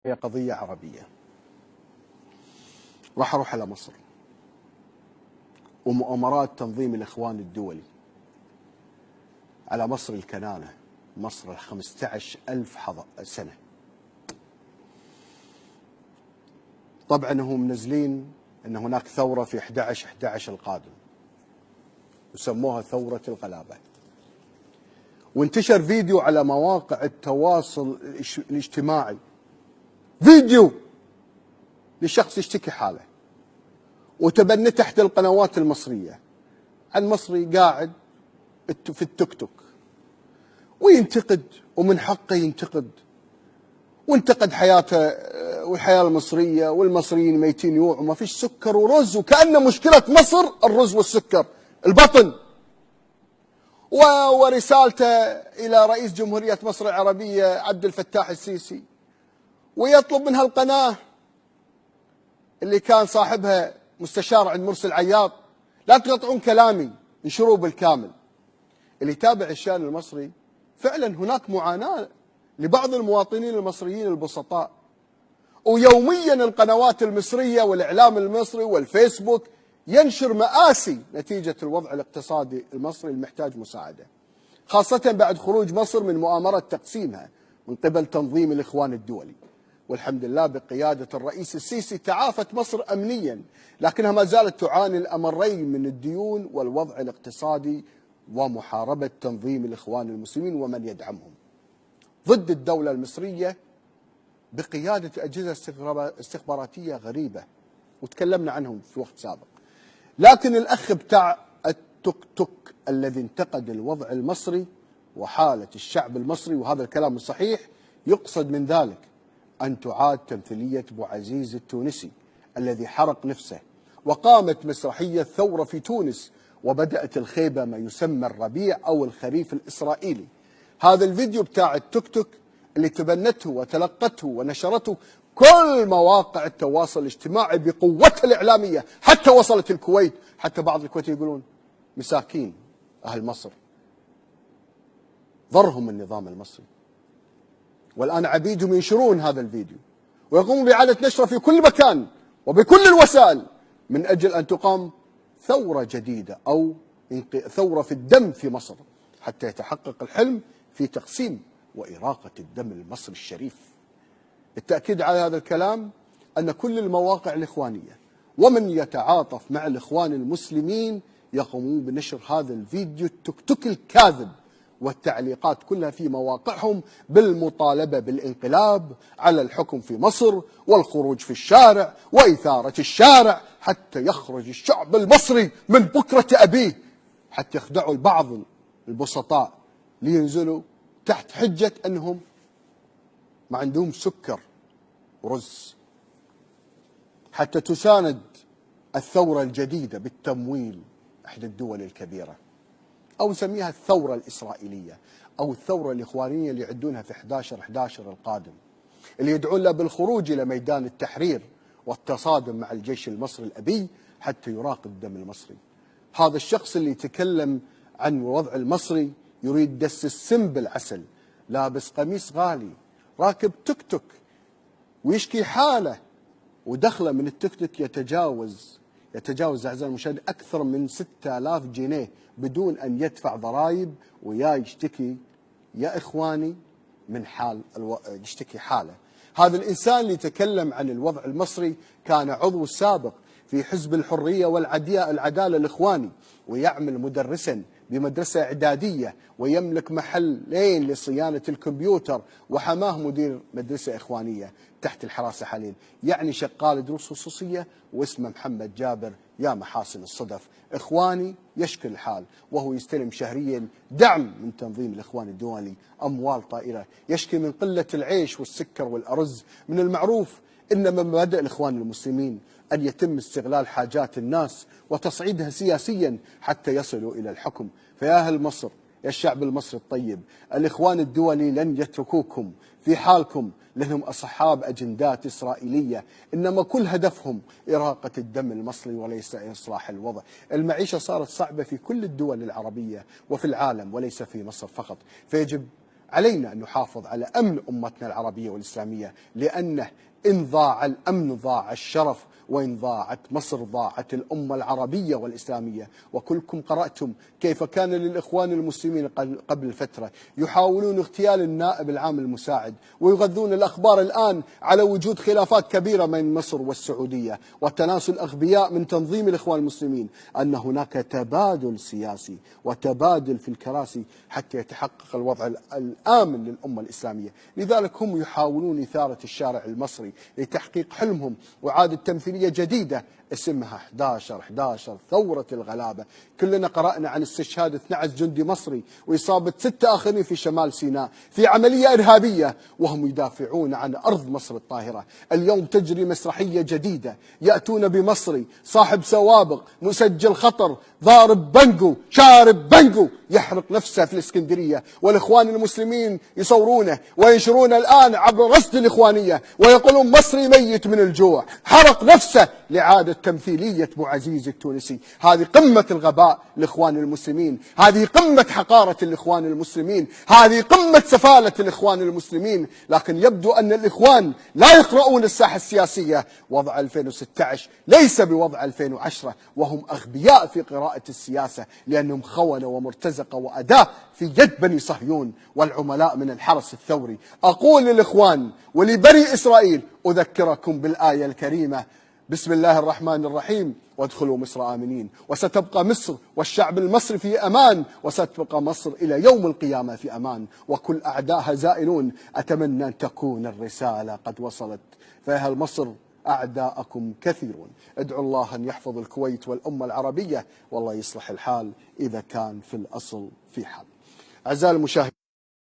هي قضية عربية. راح أروح على مصر ومؤامرات تنظيم الإخوان الدولي على مصر الكنانة، مصر 15,000 سنة. طبعا هم منزلين أن هناك ثورة في 11/11 القادم وسموها ثورة الغلابة، وانتشر فيديو على مواقع التواصل الاجتماعي، فيديو لشخص يشتكي حاله، وتبنى تحت القنوات المصرية عن مصري قاعد في التوك توك وينتقد، ومن حقه ينتقد، وانتقد حياته والحياة المصرية والمصريين ميتين يوع وما فيش سكر ورز، وكأن مشكلة مصر الرز والسكر البطن. ورسالته إلى رئيس جمهورية مصر العربية عبد الفتاح السيسي، ويطلب منها القناة اللي كان صاحبها مستشار عند مرسل عياض لا تقطعون كلامي، انشروه بالكامل. اللي يتابع الشأن المصري فعلا هناك معاناة لبعض المواطنين المصريين البسطاء، ويوميا القنوات المصرية والإعلام المصري والفيسبوك ينشر مآسي نتيجة الوضع الاقتصادي المصري المحتاج مساعدة، خاصة بعد خروج مصر من مؤامرة تقسيمها من قبل تنظيم الإخوان الدولي. والحمد لله بقيادة الرئيس السيسي تعافت مصر أمنيا، لكنها ما زالت تعاني الأمرين من الديون والوضع الاقتصادي ومحاربة تنظيم الإخوان المسلمين ومن يدعمهم ضد الدولة المصرية بقيادة أجهزة استخباراتية غريبة وتكلمنا عنهم في وقت سابق. لكن الأخ بتاع التوك توك الذي انتقد الوضع المصري وحالة الشعب المصري، وهذا الكلام الصحيح، يقصد من ذلك أن تعاد تمثيلية بوعزيز التونسي الذي حرق نفسه، وقامت مسرحية ثورة في تونس، وبدأت الخيبة ما يسمى الربيع أو الخريف الإسرائيلي. هذا الفيديو بتاع التوك توك اللي تبنته وتلقته ونشرته كل مواقع التواصل الاجتماعي بقوتها الإعلامية، حتى وصلت الكويت، حتى بعض الكويتيين يقولون مساكين أهل مصر ضرهم النظام المصري، والآن عبيدهم ينشرون هذا الفيديو ويقومون بإعادة نشره في كل مكان وبكل الوسائل من أجل أن تقام ثورة جديدة أو ثورة في الدم في مصر، حتى يتحقق الحلم في تقسيم وإراقة الدم المصري الشريف. التأكيد على هذا الكلام أن كل المواقع الإخوانية ومن يتعاطف مع الإخوان المسلمين يقومون بنشر هذا الفيديو التوك توك الكاذب والتعليقات كلها في مواقعهم بالمطالبة بالانقلاب على الحكم في مصر والخروج في الشارع وإثارة الشارع حتى يخرج الشعب المصري من بكرة أبيه، حتى يخدعوا البعض البسطاء لينزلوا تحت حجة أنهم ما عندهم سكر ورز، حتى تساند الثورة الجديدة بالتمويل إحدى الدول الكبيرة، أو نسميها الثورة الإسرائيلية أو الثورة الإخوانية اللي يعدونها في 11/11 القادم، اللي يدعون له بالخروج إلى ميدان التحرير والتصادم مع الجيش المصري الأبي حتى يراق الدم المصري. هذا الشخص اللي يتكلم عن الوضع المصري يريد دس السم بالعسل، لابس قميص غالي، راكب توك توك ويشكي حاله، ودخله من التوك توك يتجاوز أعزائي المشاهدين أكثر من 6000 جنيه بدون أن يدفع ضرائب، ويا يشتكي يا إخواني من حال يشتكي حاله. هذا الإنسان اللي يتكلم عن الوضع المصري كان عضو سابق في حزب الحرية والعدالة الإخواني، ويعمل مدرسا بمدرسة إعدادية، ويملك محلين لصيانة الكمبيوتر، وحماه مدير مدرسة إخوانية تحت الحراسة حاليا، يعني شغال دروس خصوصية واسمه محمد جابر. يا محاسن الصدف، إخواني يشكي الحال وهو يستلم شهريا دعم من تنظيم الإخوان الدولي أموال طائلة، يشكي من قلة العيش والسكر والأرز. من المعروف إن من مبادئ الإخوان المسلمين أن يتم استغلال حاجات الناس وتصعيدها سياسيا حتى يصلوا إلى الحكم. فيا أهل مصر، يا الشعب المصري الطيب، الإخوان الدولي لن يتركوكم في حالكم، لهم أصحاب أجندات إسرائيلية، إنما كل هدفهم إراقة الدم المصري وليس إصلاح الوضع. المعيشة صارت صعبة في كل الدول العربية وفي العالم وليس في مصر فقط، فيجب علينا أن نحافظ على أمن أمتنا العربية والإسلامية، لأنه إن ضاع الأمن ضاع الشرف، وإن ضاعت مصر ضاعت الأمة العربية والإسلامية. وكلكم قرأتم كيف كان للإخوان المسلمين قبل فترة يحاولون اغتيال النائب العام المساعد، ويغذون الأخبار الآن على وجود خلافات كبيرة بين مصر والسعودية وتناسل أغبياء من تنظيم الإخوان المسلمين أن هناك تبادل سياسي وتبادل في الكراسي حتى يتحقق الوضع الآمن للأمة الإسلامية. لذلك هم يحاولون إثارة الشارع المصري لتحقيق حلمهم وإعادة تمثيلية جديدة اسمها 11/11 ثورة الغلابة. كلنا قرأنا عن استشهاد 12 جندي مصري وإصابة 6 آخرين في شمال سيناء في عملية إرهابية وهم يدافعون عن أرض مصر الطاهرة. اليوم تجري مسرحية جديدة، يأتون بمصري صاحب سوابق مسجل خطر ضارب بنجو شارب بنجو يحرق نفسه في الإسكندرية، والإخوان المسلمين يصورونه وينشرونه الآن عبر رصد الإخوانية ويقولون مصري ميت من الجوع حرق نفسه لإعادة تمثيلية أبو عزيز التونسي. هذه قمة الغباء الإخوان المسلمين، هذه قمة حقارة الإخوان المسلمين، هذه قمة سفالة الإخوان المسلمين. لكن يبدو أن الإخوان لا يقرؤون الساحة السياسية. وضع 2016 ليس بوضع 2010، وهم أغبياء في قراءة السياسة لأنهم خونة ومرتزقة وأداة في يد بني صهيون والعملاء من الحرس الثوري. أقول للإخوان ولبني إسرائيل أذكركم بالآية الكريمة: بسم الله الرحمن الرحيم وادخلوا مصر آمنين. وستبقى مصر والشعب المصري في أمان، وستبقى مصر إلى يوم القيامة في أمان، وكل أعداءها زائلون. أتمنى أن تكون الرسالة قد وصلت، فأهل مصر أعداءكم كثيرون. ادعوا الله أن يحفظ الكويت والأمة العربية، والله يصلح الحال إذا كان في الأصل في حال. أعزائي المشاهدين.